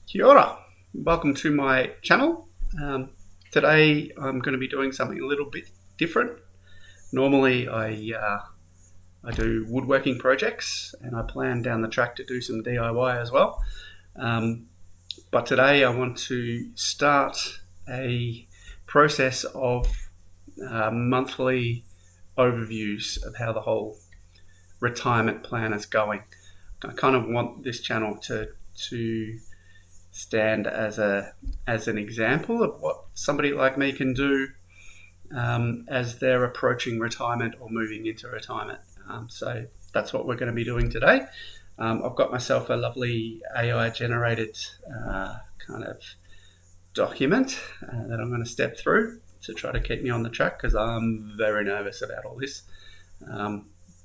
Kia ora. Welcome to my channel. Today I'm going to be doing something a little bit different. Normally I do woodworking projects and I plan down the track to do some DIY as well. But today I want to start a process of monthly overviews of how the whole retirement plan is going. I kind of want this channel to stand as an example of what somebody like me can do as they're approaching retirement or moving into retirement. So that's what we're going to be doing today. I've got myself a lovely AI generated kind of document that I'm going to step through to try to keep me on the track, because I'm very nervous about all this.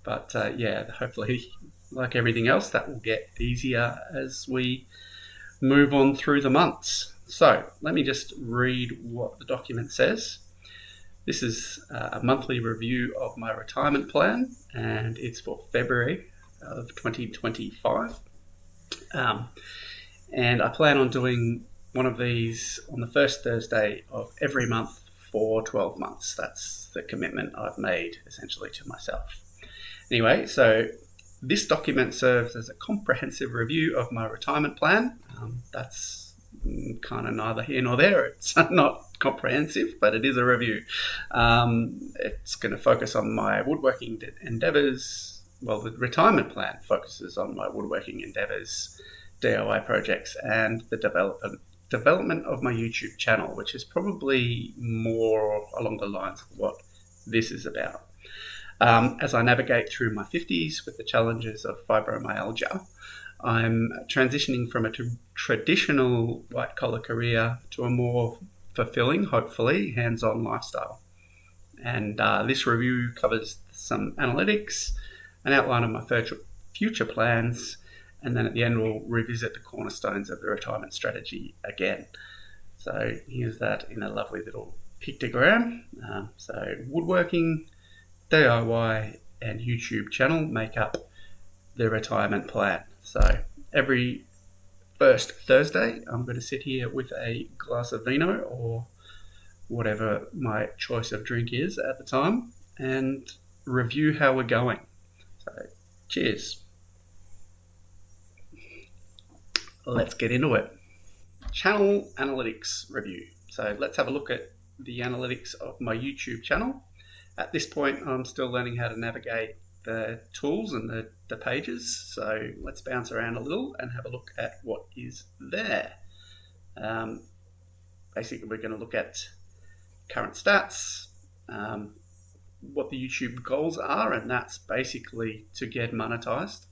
But hopefully, like everything else, that will get easier as we move on through the months. So let me just read what the document says. This is a monthly review of my retirement plan, and it's for February of 2025. And I plan on doing one of these on the first Thursday of every month for 12 months. That's the commitment I've made essentially to myself. Anyway, so this document serves as a comprehensive review of my retirement plan. That's kind of neither here nor there. It's not comprehensive, but it is a review. It's going to focus on my woodworking endeavours. Well, the retirement plan focuses on my woodworking endeavours, DIY projects, and the development of my YouTube channel, which is probably more along the lines of what this is about. As I navigate through my 50s with the challenges of fibromyalgia, I'm transitioning from a traditional white-collar career to a more fulfilling, hopefully, hands-on lifestyle. And this review covers some analytics, an outline of my future plans, and then at the end we'll revisit the cornerstones of the retirement strategy again. So here's that in a lovely little pictogram. So woodworking, DIY and YouTube channel make up the retirement plan. So every first Thursday I'm going to sit here with a glass of vino or whatever my choice of drink is at the time and review how we're going. So cheers. Let's get into it. Channel analytics review. So let's have a look at the analytics of my YouTube channel. At this point, I'm still learning how to navigate the tools and the pages. So let's bounce around a little and have a look at what is there. Basically, we're going to look at current stats, what the YouTube goals are, and that's basically to get monetized.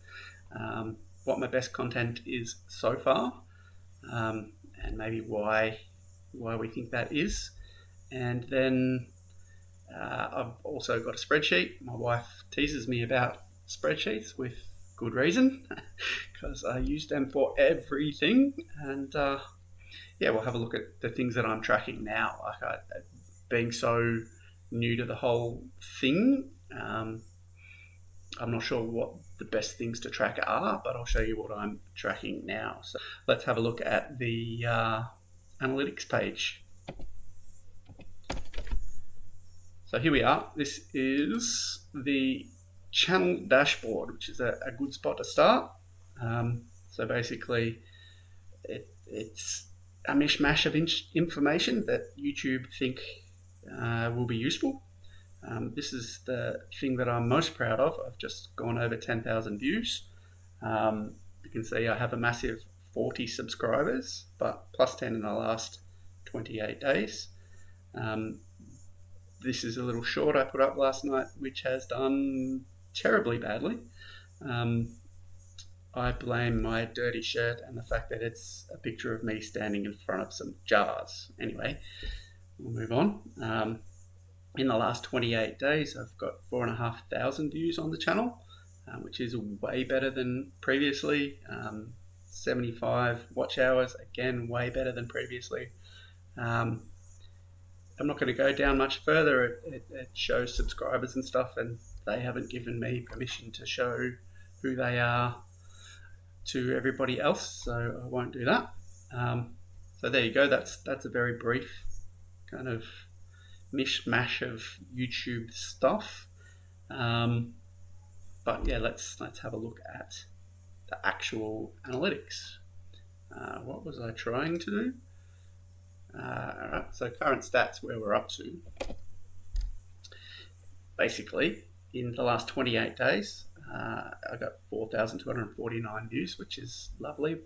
What my best content is so far, and maybe why we think that is. And then I've also got a spreadsheet. My wife teases me about spreadsheets with good reason, because I use them for everything. And we'll have a look at the things that I'm tracking now. Being so new to the whole thing, I'm not sure what the best things to track are, but I'll show you what I'm tracking now. So let's have a look at the analytics page. So here we are. This is the channel dashboard, which is a good spot to start. So basically, it's a mishmash of information that YouTube think will be useful. This is the thing that I'm most proud of. I've just gone over 10,000 views. You can see I have a massive 40 subscribers, but plus 10 in the last 28 days. This is a little short I put up last night, which has done terribly badly. I blame my dirty shirt and the fact that it's a picture of me standing in front of some jars. Anyway, we'll move on. In the last 28 days, I've got 4,500 views on the channel, which is way better than previously. 75 watch hours, again, way better than previously. I'm not going to go down much further. It shows subscribers and stuff, and they haven't given me permission to show who they are to everybody else, so I won't do that. So there you go. That's a very brief kind of mishmash of YouTube stuff. But yeah, let's have a look at the actual analytics. What was I trying to do? Alright, so current stats, where we're up to. Basically, in the last 28 days, I got 4,249 views, which is lovely.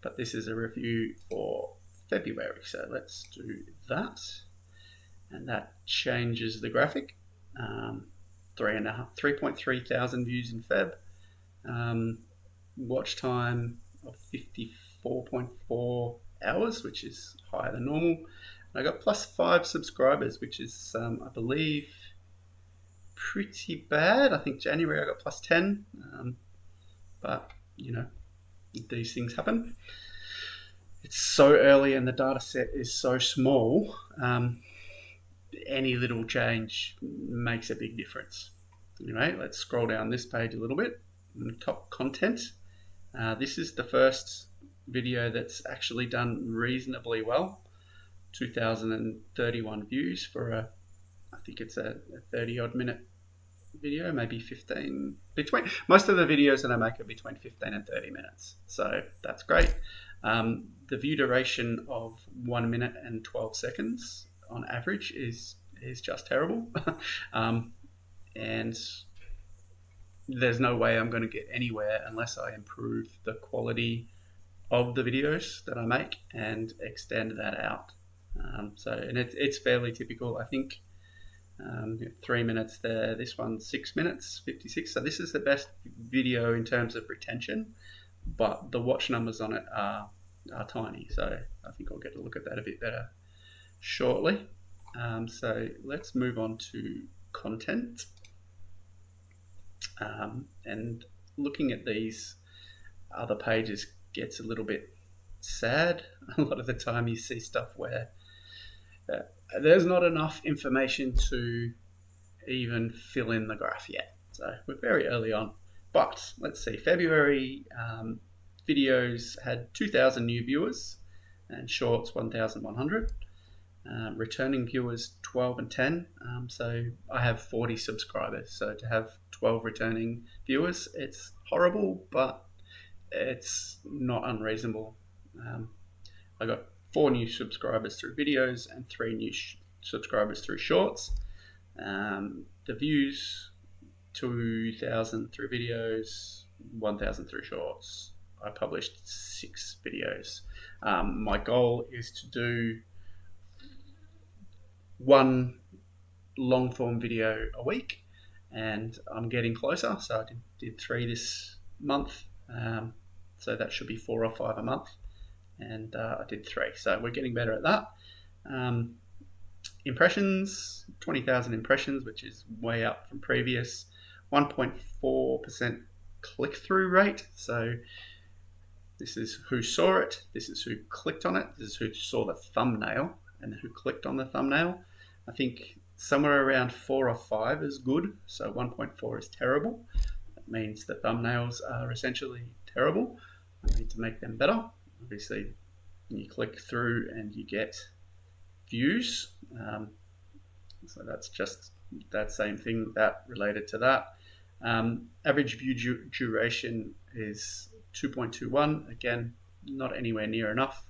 But this is a review for February, so let's do that. And that changes the graphic. 3.3 thousand views in Feb. Watch time of 54.4 hours, which is higher than normal. I got plus 5 subscribers, which is, I believe, pretty bad. I think January I got plus 10, but you know, these things happen. It's so early and the data set is so small. Any little change makes a big difference. Anyway, let's scroll down this page a little bit. Top content. This is the first video that's actually done reasonably well. 2,031 views for I think it's a 30 odd minute video, maybe 15. Most of the videos that I make are between 15 and 30 minutes, so that's great. The view duration of 1 minute and 12 seconds on average is just terrible. And there's no way I'm going to get anywhere unless I improve the quality of the videos that I make and extend that out. And it's fairly typical. I think 3 minutes there. This one's 6 minutes, 56. So this is the best video in terms of retention, but the watch numbers on it are tiny. So I think I'll get a look at that a bit better shortly. So let's move on to content. And looking at these other pages gets a little bit sad. A lot of the time you see stuff where there's not enough information to even fill in the graph yet. So we're very early on. But let's see, February videos had 2,000 new viewers and shorts 1,100. Returning viewers 12 and 10. So I have 40 subscribers. So to have 12 returning viewers, it's horrible, but it's not unreasonable. I got 4 new subscribers through videos and 3 new subscribers through shorts. The views, 2,000 through videos, 1,000 through shorts. I published 6 videos. My goal is to do 1 long form video a week, and I'm getting closer. So I did 3 this month, so that should be 4 or 5 a month, and I did 3, so we're getting better at that. Impressions, 20,000 impressions, which is way up from previous. 1.4% click-through rate, so this is who saw it, this is who clicked on it, this is who saw the thumbnail and who clicked on the thumbnail. I think somewhere around 4 or 5 is good, so 1.4 is terrible. That means the thumbnails are essentially terrible. I need to make them better. Obviously, you click through and you get views. So that's just that same thing that related to that. Average view duration is 2.21. Again, not anywhere near enough.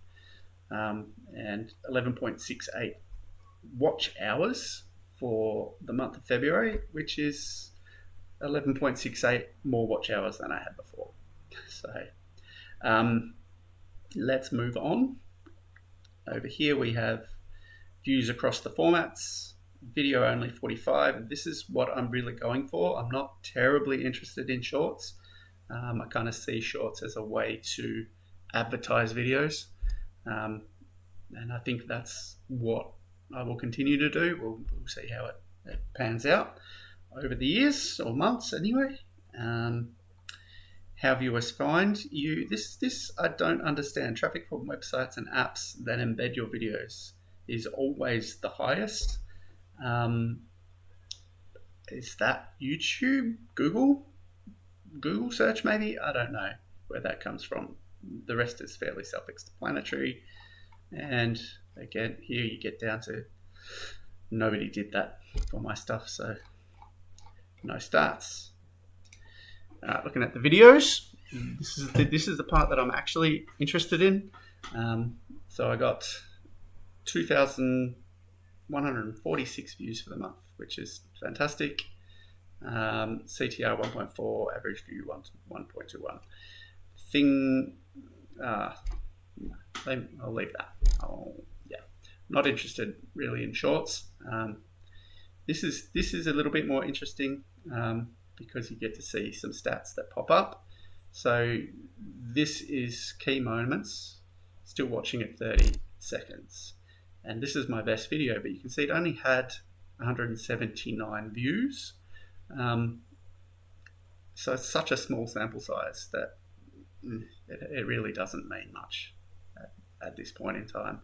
And 11.68 watch hours for the month of February, which is 11.68 more watch hours than I had before. So let's move on. Over here we have views across the formats. Video only 45. This is what I'm really going for. I'm not terribly interested in shorts. I kind of see shorts as a way to advertise videos. And I think that's what I will continue to do. We'll see how it pans out over the years or months anyway. How viewers find you. This I don't understand. Traffic from websites and apps that embed your videos is always the highest. Is that YouTube? Google search maybe? I don't know where that comes from. the rest is fairly self-explanatory. And again, here you get down to nobody did that for my stuff, so no starts. Looking at the videos, this is the part that I'm actually interested in. So I got 2,146 views for the month, which is fantastic. CTR 1.4, average view 1.21. I'll leave that. Not interested really in shorts. This is a little bit more interesting because you get to see some stats that pop up. So this is key moments, still watching at 30 seconds. And this is my best video, but you can see it only had 179 views. So it's such a small sample size that it really doesn't mean much at this point in time.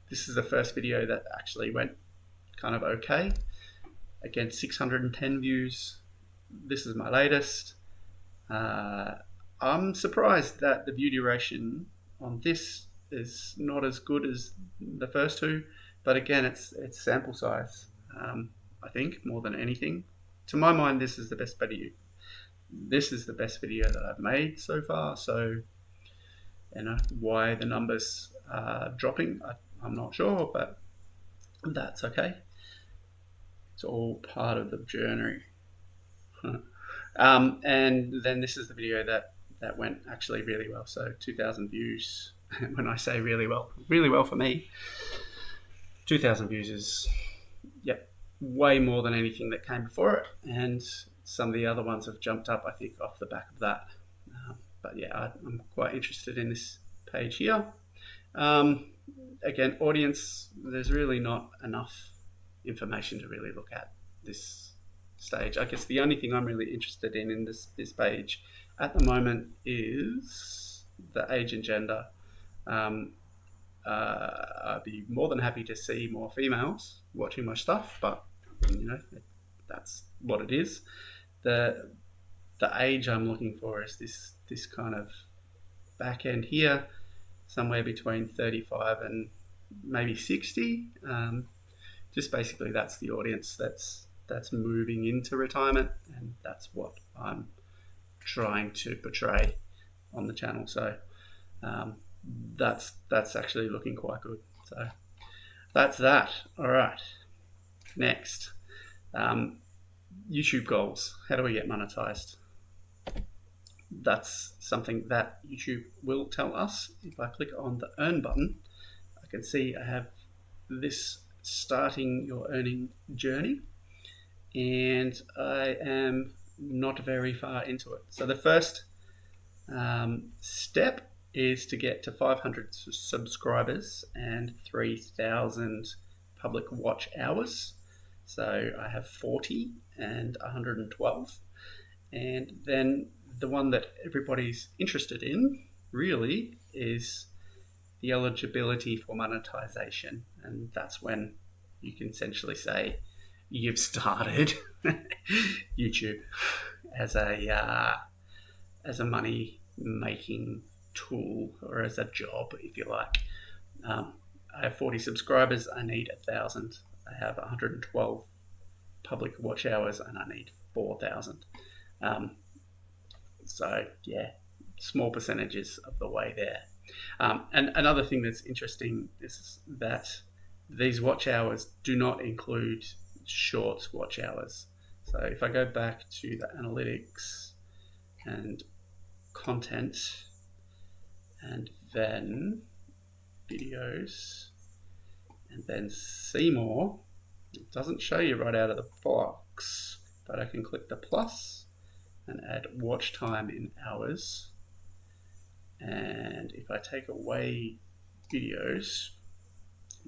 This is the first video that actually went kind of okay. Again, 610 views. This is my latest. I'm surprised that the view duration on this is not as good as the first two, but again, it's sample size. I think more than anything, to my mind, this is the best video. This is the best video that I've made so far. So, why the numbers are dropping, I'm not sure, but that's okay. It's all part of the journey. And then this is the video that went actually really well. So 2,000 views. When I say really well for me, 2,000 views is, way more than anything that came before it. And some of the other ones have jumped up, I think, off the back of that. But I'm quite interested in this page here. Again, audience, there's really not enough information to really look at this stage. I guess the only thing I'm really interested in this page at the moment is the age and gender. I'd be more than happy to see more females watching my stuff, but that's what it is. The age I'm looking for is this kind of back end here, somewhere between 35 and maybe 60. Just basically that's the audience that's moving into retirement, and that's what I'm trying to portray on the channel. So that's actually looking quite good. So that's that. All right, next, YouTube goals. How do we get monetized? That's something that YouTube will tell us. If I click on the earn button, I can see I have this starting your earning journey, and I am not very far into it. So the first step is to get to 500 subscribers and 3,000 public watch hours. So I have 40 and 112. And then the one that everybody's interested in really is the eligibility for monetization. And that's when you can essentially say you've started YouTube as a money making tool, or as a job, if you like. I have 40 subscribers. I need 1,000. I have 112 public watch hours, and I need 4,000. So small percentages of the way there. And another thing that's interesting is that these watch hours do not include shorts watch hours. So if I go back to the analytics and content and then videos and then see more, it doesn't show you right out of the box, but I can click the plus and add watch time in hours. And if I take away videos,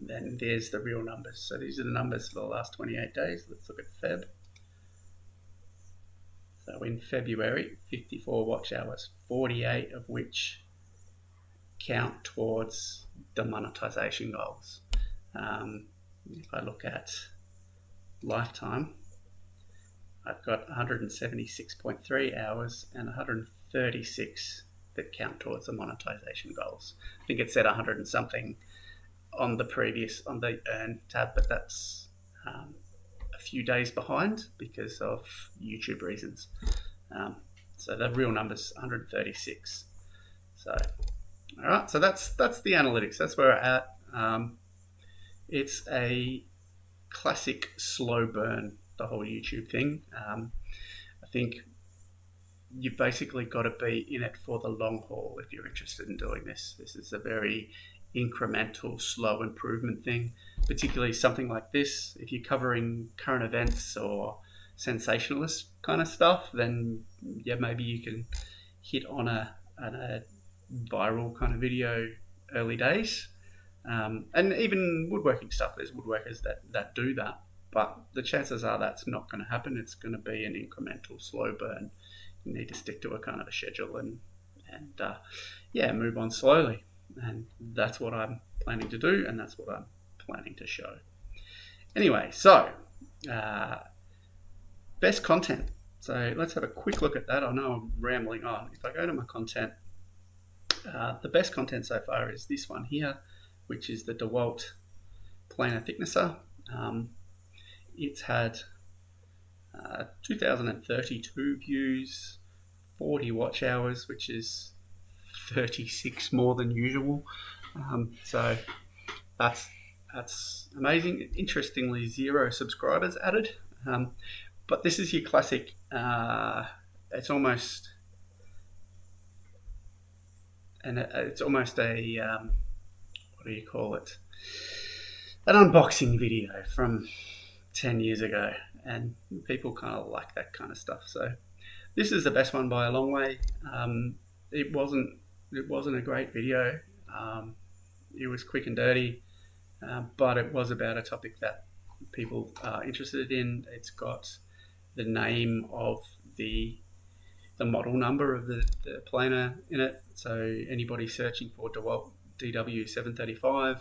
then there's the real numbers. So these are the numbers for the last 28 days. Let's look at Feb. So in February, 54 watch hours, 48 of which count towards the monetization goals. If I look at lifetime, I've got 176.3 hours and 136 that count towards the monetization goals. I think it said 100 and something on the earn tab, but that's a few days behind because of YouTube reasons. So the real number's 136. So, all right. So that's the analytics. That's where we're at. It's a classic slow burn, the whole YouTube thing. I think you've basically got to be in it for the long haul if you're interested in doing this. This is a very incremental, slow improvement thing, particularly something like this. If you're covering current events or sensationalist kind of stuff, then yeah, maybe you can hit on a viral kind of video early days. And even woodworking stuff, there's woodworkers that do that, but the chances are that's not going to happen. It's going to be an incremental slow burn. You need to stick to a kind of a schedule and move on slowly. And that's what I'm planning to do, and that's what I'm planning to show. Anyway, so best content. So let's have a quick look at that. I know I'm rambling on. If I go to my content, the best content so far is this one here, which is the DeWalt planer thicknesser. It's had 2,032 views, 40 watch hours, which is 36 more than usual. So that's amazing. Interestingly, 0 subscribers added. But this is your classic. It's almost a what do you call it? An unboxing video from 10 years ago, and people kind of like that kind of stuff. So this is the best one by a long way. It wasn't a great video. It was quick and dirty, but it was about a topic that people are interested in. It's got the name of the model number of the planer in it. So anybody searching for DeWalt DW735,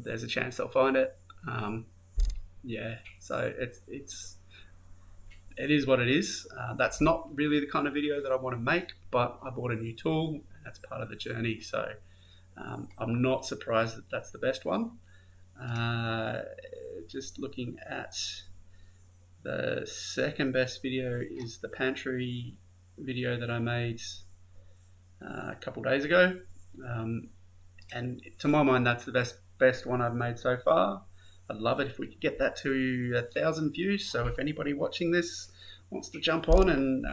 there's a chance they'll find it. So it is what it is. That's not really the kind of video that I want to make, but I bought a new tool, and that's part of the journey. So I'm not surprised that that's the best one. Just looking at the second best video is the pantry video that I made a couple days ago. And to my mind, that's the best one I've made so far. I'd love it if we could get that to 1,000 views. So if anybody watching this wants to jump on and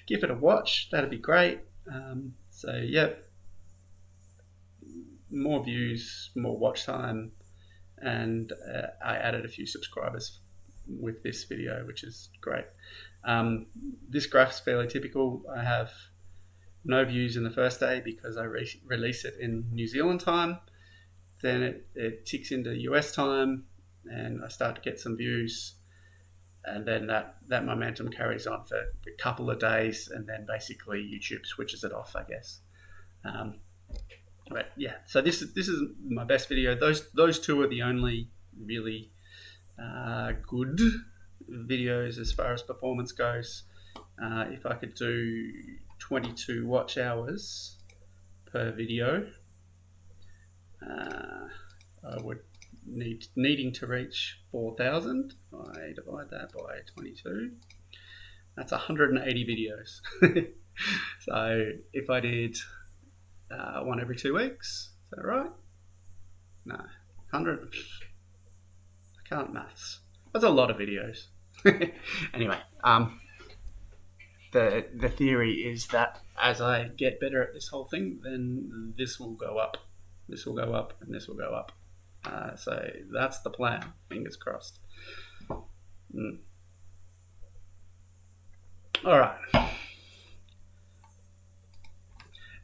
give it a watch, that'd be great. More views, more watch time, and I added a few subscribers with this video, which is great. This graph's fairly typical. I have no views in the first day because I release it in New Zealand time. Then it ticks into US time, and I start to get some views, and then that momentum carries on for a couple of days, and then basically YouTube switches it off, I guess. But yeah, so this is my best video. Those two are the only really good videos as far as performance goes. If I could do 22 watch hours per video, I would needing to reach 4,000. I divide that by 22. That's 180 videos. So if I did one every 2 weeks, is that right? No, 100. I can't maths. That's a lot of videos. Anyway, the theory is that as I get better at this whole thing, then this will go up. This will go up, and this will go up. So that's the plan. Fingers crossed. All right.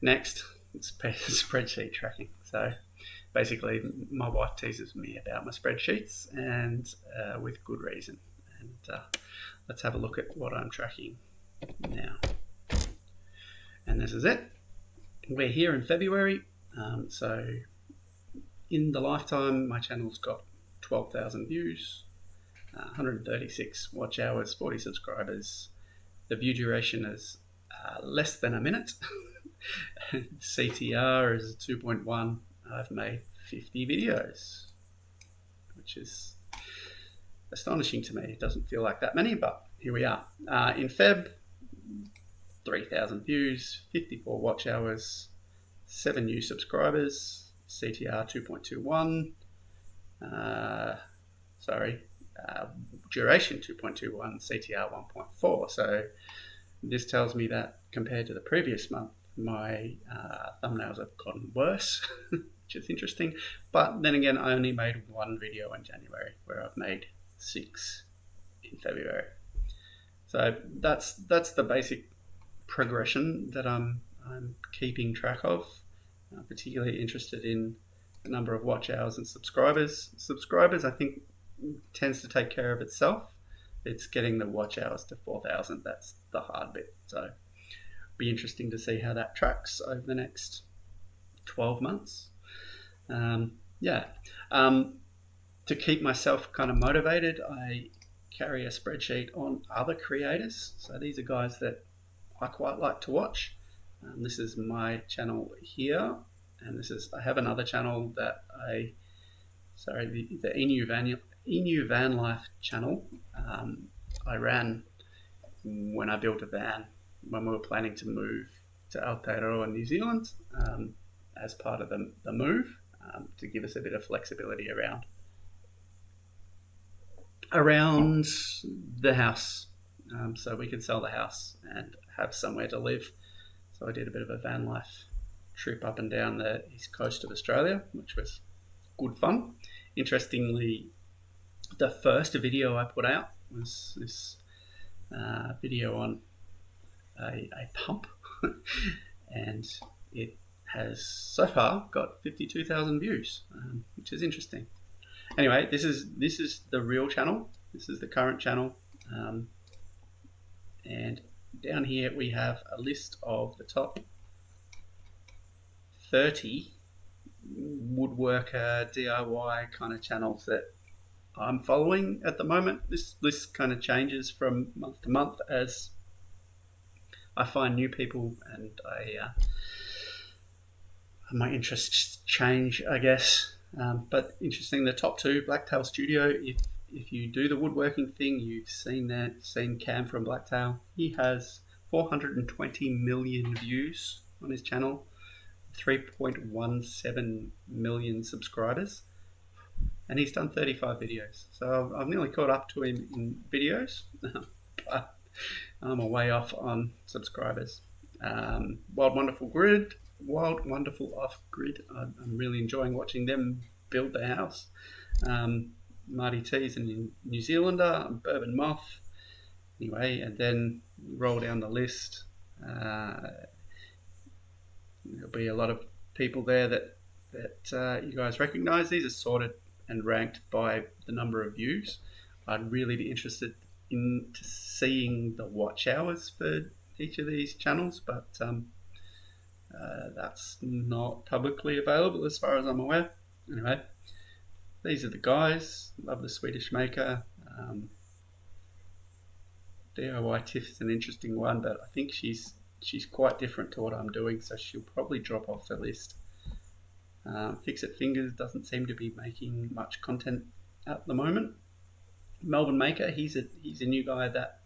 Next, it's spreadsheet tracking. So basically, my wife teases me about my spreadsheets, and with good reason. And let's have a look at what I'm tracking now. And this is it. We're here in February. So in the lifetime, my channel's got 12,000 views. 136 watch hours, 40 subscribers. The view duration is less than a minute. CTR is 2.1. I've made 50 videos, which is astonishing to me. It doesn't feel like that many, but here we are. In Feb, 3,000 views, 54 watch hours, 7 new subscribers, CTR 2.21. Duration 2.21, CTR 1.4. So this tells me that compared to the previous month, my thumbnails have gotten worse, which is interesting. But then again, I only made 1 video in January, where I've made 6 in February. So that's the basic progression that I'm keeping track of. I'm particularly interested in the number of watch hours and subscribers. Subscribers, I think, tends to take care of itself. It's getting the watch hours to 4,000. That's the hard bit. So be interesting to see how that tracks over the next 12 months. To keep myself kind of motivated, I carry a spreadsheet on other creators. So these are guys that I quite like to watch. This is my channel here, and I have another channel that the Inu Van Life channel. I ran when I built a van when we were planning to move to Aotearoa, New Zealand, as part of the move, to give us a bit of flexibility around the house, so we could sell the house and have somewhere to live. So I did a bit of a van life trip up and down the east coast of Australia, which was good fun. Interestingly, the first video I put out was this video on a pump, and it has so far got 52,000 views, which is interesting. Anyway, this is the real channel. This is the current channel, and down here we have a list of the top 30 woodworker DIY kind of channels that I'm following at the moment. This list kind of changes from month to month as I find new people and my interests change, I guess. But interesting, the top 2, Blacktail Studio. If you do the woodworking thing, you've seen Cam from Blacktail. He has 420 million views on his channel, 3.17 million subscribers, and he's done 35 videos. So I've nearly caught up to him in videos, but I'm a way off on subscribers. Wild Wonderful Off Grid. I'm really enjoying watching them build their house. Marty T's a New Zealander, Bourbon Moth. Anyway, and then roll down the list. There'll be a lot of people there that you guys recognize. These are sorted and ranked by the number of views. I'd really be interested in seeing the watch hours for each of these channels, but that's not publicly available as far as I'm aware. Anyway, these are the guys. Love the Swedish maker. DIY Tiff is an interesting one, but I think she's quite different to what I'm doing, so she'll probably drop off the list. Fix It Fingers doesn't seem to be making much content at the moment. Melbourne Maker, he's a new guy that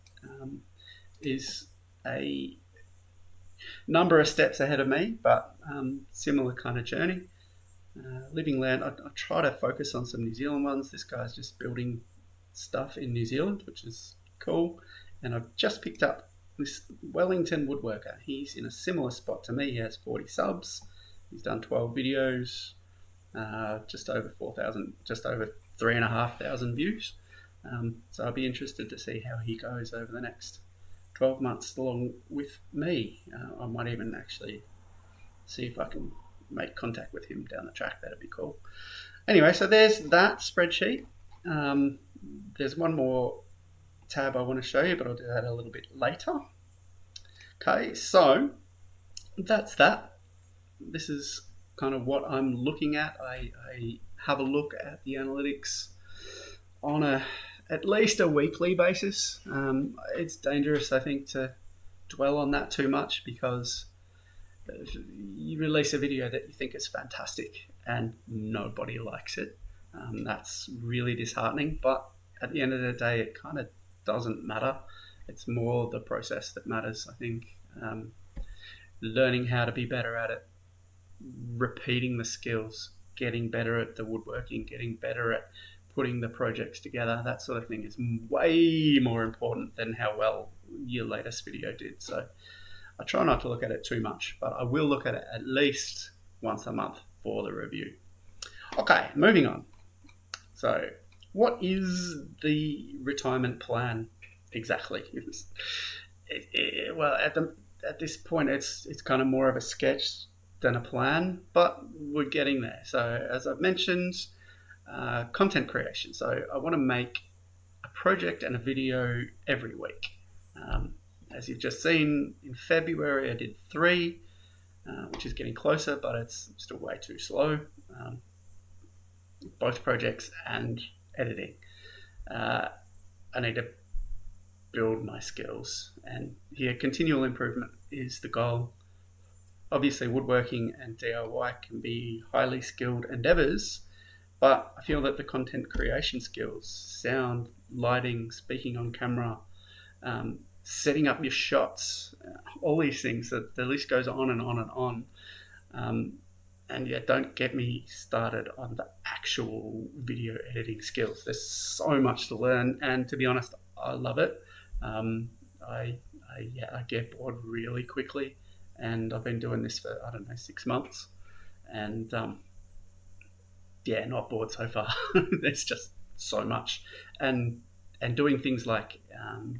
is a number of steps ahead of me, but similar kind of journey. Living Land, I try to focus on some New Zealand ones. This guy's just building stuff in New Zealand, which is cool. And I've just picked up this Wellington Woodworker. He's in a similar spot to me. He has 40 subs. He's done 12 videos, just over 4,000, just over 3,500 views. So I'll be interested to see how he goes over the next 12 months along with me. I might even actually see if I can make contact with him down the track. That'd be cool. Anyway, so there's that spreadsheet. There's one more tab I want to show you, but I'll do that a little bit later. Okay, so that's that. This is kind of what I'm looking at. I have a look at the analytics on a at least a weekly basis. It's dangerous, I think, to dwell on that too much, because if you release a video that you think is fantastic and nobody likes it, that's really disheartening. But at the end of the day, it kind of doesn't matter. It's more the process that matters, I think. Learning how to be better at it, repeating the skills, getting better at the woodworking, getting better at putting the projects together, that sort of thing is way more important than how well your latest video did. So I try not to look at it too much, but I will look at it at least once a month for the review. Okay, moving on. So what is the retirement plan exactly? Well, at this point, it's kind of more of a sketch than a plan, but we're getting there. So as I've mentioned, content creation. So I want to make a project and a video every week. As you've just seen, in February I did 3, which is getting closer, but it's still way too slow. Both projects and editing. I need to build my skills, and here continual improvement is the goal. Obviously, woodworking and DIY can be highly skilled endeavors, but I feel that the content creation skills, sound, lighting, speaking on camera, setting up your shots, all these things, that the list goes on and on and on. And yeah, don't get me started on the actual video editing skills. There's so much to learn, and to be honest, I love it. I get bored really quickly, and I've been doing this for, 6 months, and not bored so far. There's just so much, and doing things like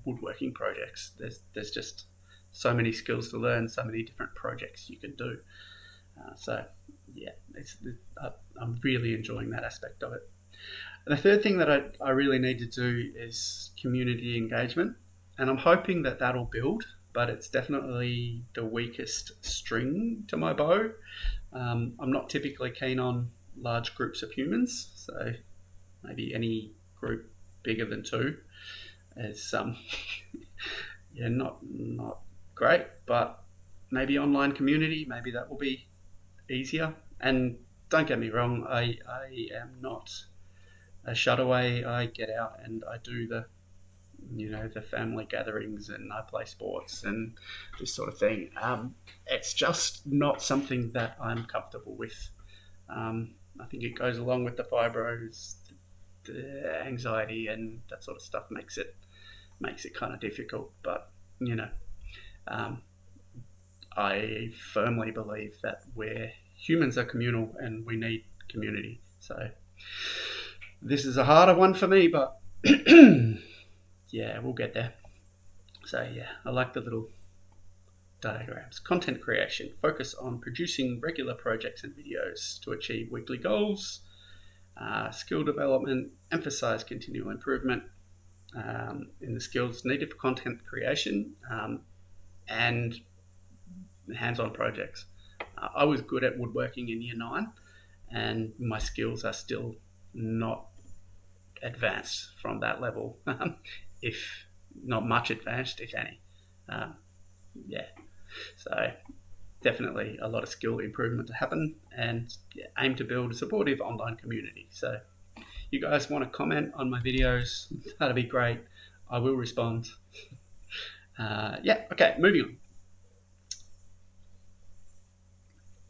woodworking projects. There's just so many skills to learn, so many different projects you can do. I'm really enjoying that aspect of it. And the third thing that I really need to do is community engagement, and I'm hoping that that'll build, but it's definitely the weakest string to my bow. I'm not typically keen on large groups of humans, so maybe any group bigger than 2 is not great, but maybe online community, maybe that will be easier. And don't get me wrong, I am not a shutaway. I get out and I do the family gatherings, and I play sports and this sort of thing. It's just not something that I'm comfortable with. I think it goes along with the fibros, the anxiety, and that sort of stuff makes it kind of difficult. But I firmly believe that humans are communal and we need community. So this is a harder one for me, but yeah, we'll get there. So yeah, I like the little diagrams. Content creation. Focus on producing regular projects and videos to achieve weekly goals. Skill development. Emphasize continual improvement in the skills needed for content creation and hands-on projects. I was good at woodworking in year 9, and my skills are still not advanced from that level, if not much advanced, if any. So definitely a lot of skill improvement to happen, and aim to build a supportive online community. So you guys want to comment on my videos, that'd be great. I will respond. Okay, moving on.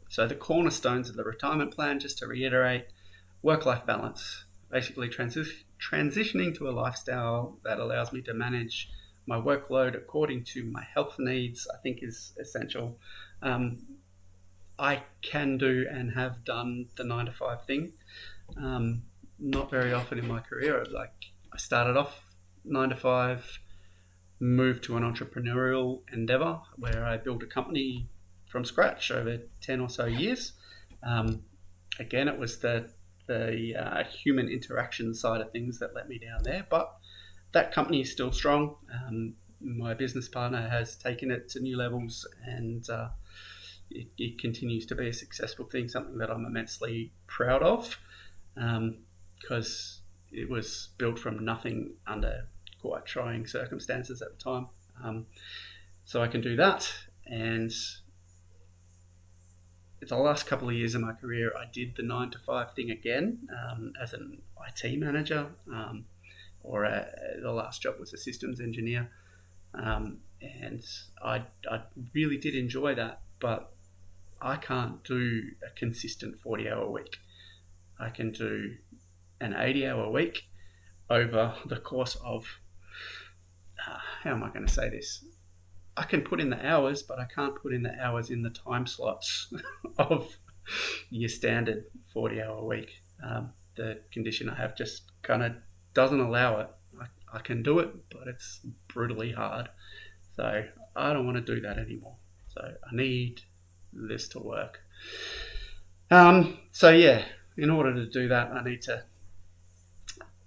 So the cornerstones of the retirement plan, just to reiterate: work-life balance, basically transitioning to a lifestyle that allows me to manage my workload according to my health needs, I think is essential. I can do and have done the 9-to-5 thing. Not very often in my career. I started off 9-to-5, moved to an entrepreneurial endeavor where I built a company from scratch over 10 or so years. Again, it was the human interaction side of things that let me down there, but that company is still strong. My business partner has taken it to new levels, and it continues to be a successful thing, something that I'm immensely proud of, because it was built from nothing under quite trying circumstances at the time. So I can do that. And the last couple of years of my career, I did the 9 to 5 thing again as an IT manager, the last job was a systems engineer. And I really did enjoy that, but I can't do a consistent 40-hour week. I can do an 80-hour week over the course of, how am I going to say this? I can put in the hours, but I can't put in the hours in the time slots of your standard 40-hour week. The condition I have just kind of doesn't allow it. I can do it, but it's brutally hard. So I don't want to do that anymore. So I need this to work. So yeah, in order to do that, I need to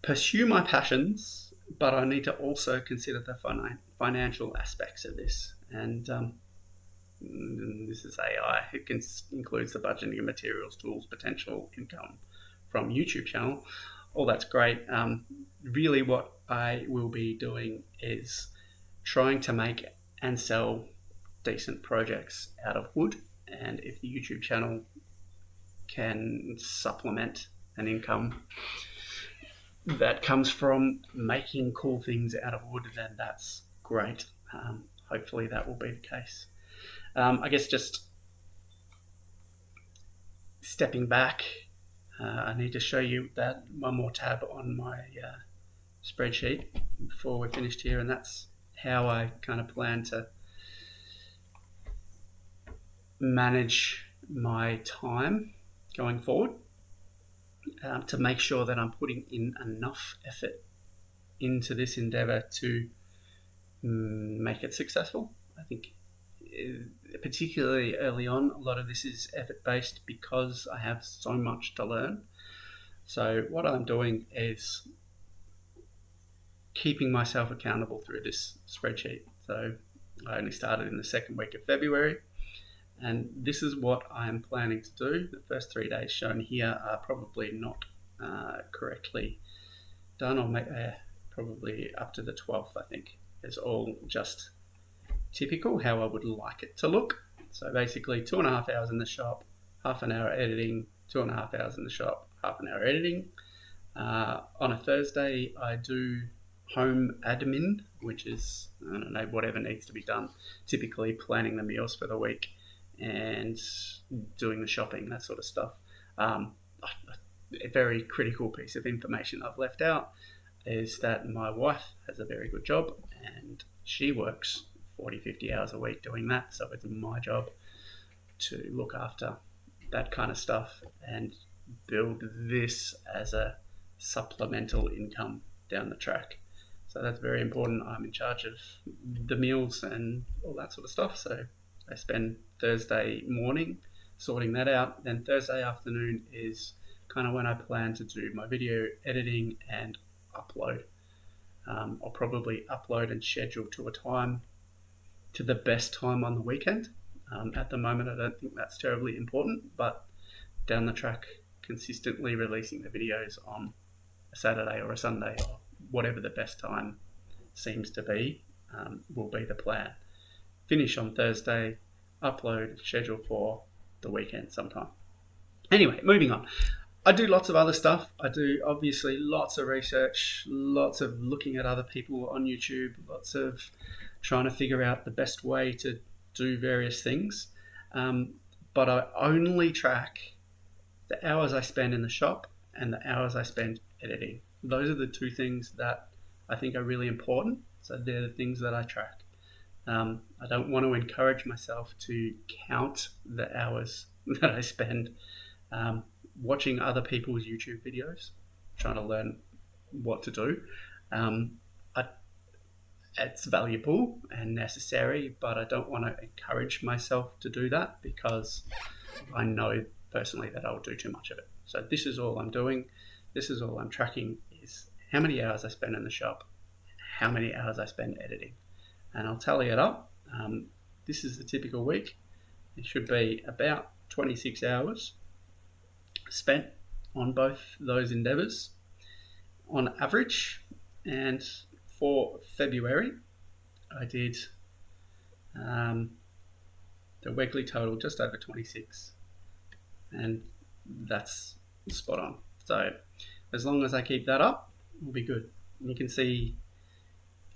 pursue my passions, but I need to also consider the financial aspects of this. And this is AI. It includes the budgeting of materials, tools, potential income from YouTube channel. All that's great. Really what I will be doing is trying to make and sell decent projects out of wood. And if the YouTube channel can supplement an income that comes from making cool things out of wood, then that's great. Hopefully that will be the case. I guess just stepping back, I need to show you that one more tab on my spreadsheet before we're finished here, and that's how I kind of plan to manage my time going forward, to make sure that I'm putting in enough effort into this endeavor to make it successful. I think particularly early on, a lot of this is effort based because I have so much to learn. So what I'm doing is keeping myself accountable through this spreadsheet. So I only started in the second week of February, and this is what I'm planning to do. The first 3 days shown here are probably not correctly done, or probably up to the 12th, I think. It's all just typical how I would like it to look. So basically 2.5 hours in the shop, half an hour editing, 2.5 hours in the shop, half an hour editing. On a Thursday, I do home admin, which is, I don't know, whatever needs to be done, typically planning the meals for the week and doing the shopping, that sort of stuff. A very critical piece of information I've left out is that my wife has a very good job and she works 40-50 hours a week doing that, so it's my job to look after that kind of stuff and build this as a supplemental income down the track. So that's very important. I'm in charge of the meals and all that sort of stuff, so I spend Thursday morning sorting that out. Then Thursday afternoon is kind of when I plan to do my video editing and upload. I'll probably upload and schedule to the best time on the weekend. At the moment, I don't think that's terribly important, but down the track, consistently releasing the videos on a Saturday or a Sunday or whatever the best time seems to be will be the plan. Finish on Thursday, upload, schedule for the weekend sometime. Anyway, moving on. I do lots of other stuff. I do obviously lots of research, lots of looking at other people on YouTube, lots of trying to figure out the best way to do various things. But I only track the hours I spend in the shop and the hours I spend editing. Those are the two things that I think are really important. So they're the things that I track. I don't want to encourage myself to count the hours that I spend watching other people's YouTube videos, trying to learn what to do. It's valuable and necessary, but I don't want to encourage myself to do that because I know personally that I'll do too much of it. So this is all I'm doing. This is all I'm tracking, is how many hours I spend in the shop, how many hours I spend editing. And I'll tally it up. This is the typical week. It should be about 26 hours spent on both those endeavors. on average. And for February, I did the weekly total just over 26, and that's spot on. So as long as I keep that up, we'll be good. You can see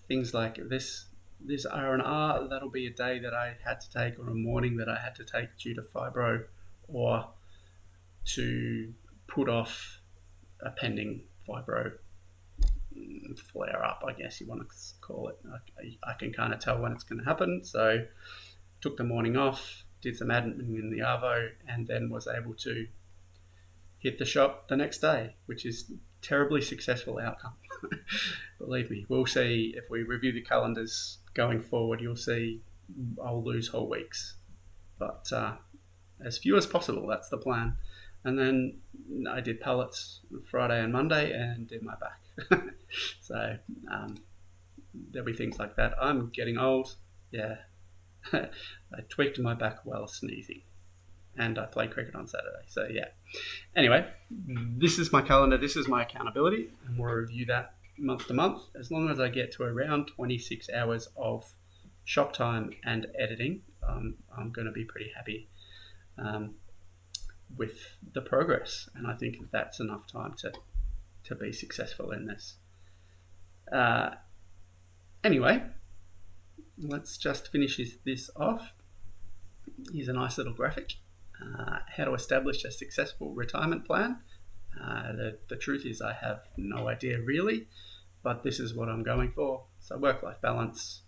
things like this R&R, that'll be a day that I had to take, or a morning that I had to take due to fibro, or to put off a pending fibro flare up, I guess you want to call it. I can kind of tell when it's going to happen, so took the morning off, did some admin in the Arvo, and then was able to hit the shop the next day, which is terribly successful outcome. Believe me, we'll see. If we review the calendars going forward, you'll see I'll lose whole weeks, but as few as possible, that's the plan. And then I did pallets Friday and Monday and did my back. So there'll be things like that. I'm getting old. Yeah. I tweaked my back while sneezing, and I played cricket on Saturday. So yeah. Anyway, this is my calendar. This is my accountability, and we'll review that month to month. As long as I get to around 26 hours of shop time and editing, I'm going to be pretty happy with the progress, and I think that's enough time to be successful in this. Anyway, let's just finish this off. Here's a nice little graphic. How to establish a successful retirement plan. The truth is I have no idea really, but this is what I'm going for. So work-life balance,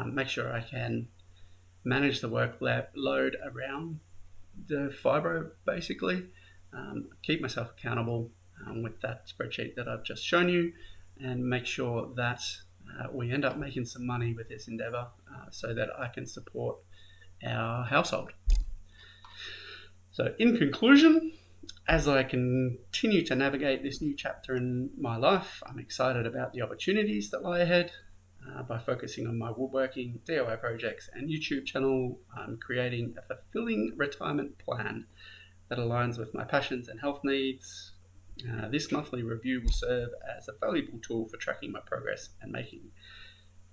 make sure I can manage the workload around the fibro, basically. Keep myself accountable with that spreadsheet that I've just shown you, and make sure that we end up making some money with this endeavor so that I can support our household. So in conclusion, as I continue to navigate this new chapter in my life, I'm excited about the opportunities that lie ahead. By focusing on my woodworking, DIY projects and YouTube channel, I'm creating a fulfilling retirement plan that aligns with my passions and health needs. This monthly review will serve as a valuable tool for tracking my progress and making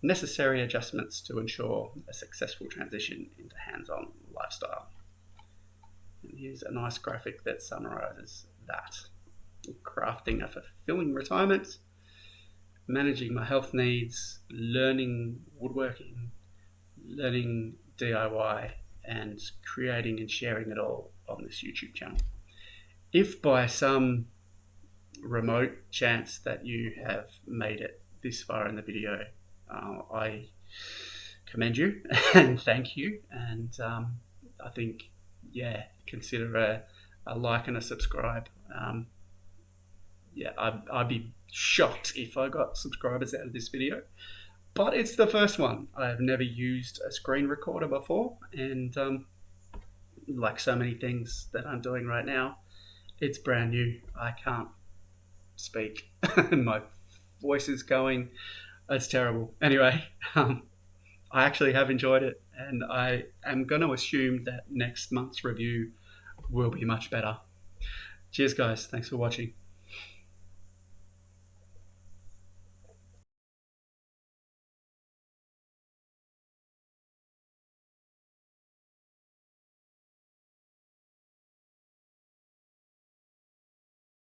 necessary adjustments to ensure a successful transition into hands-on lifestyle. And here's a nice graphic that summarizes that. Crafting a fulfilling retirement, managing my health needs, learning woodworking, learning DIY, and creating and sharing it all on this YouTube channel. If by some remote chance that you have made it this far in the video, I commend you and thank you. And I think, consider a like and a subscribe. I'd be shocked if I got subscribers out of this video, but it's the first one. I have never used a screen recorder before, and like so many things that I'm doing right now, it's brand new. I can't speak. My voice is going. It's terrible. Anyway, I actually have enjoyed it, and I am going to assume that next month's review will be much better. Cheers, guys. Thanks for watching.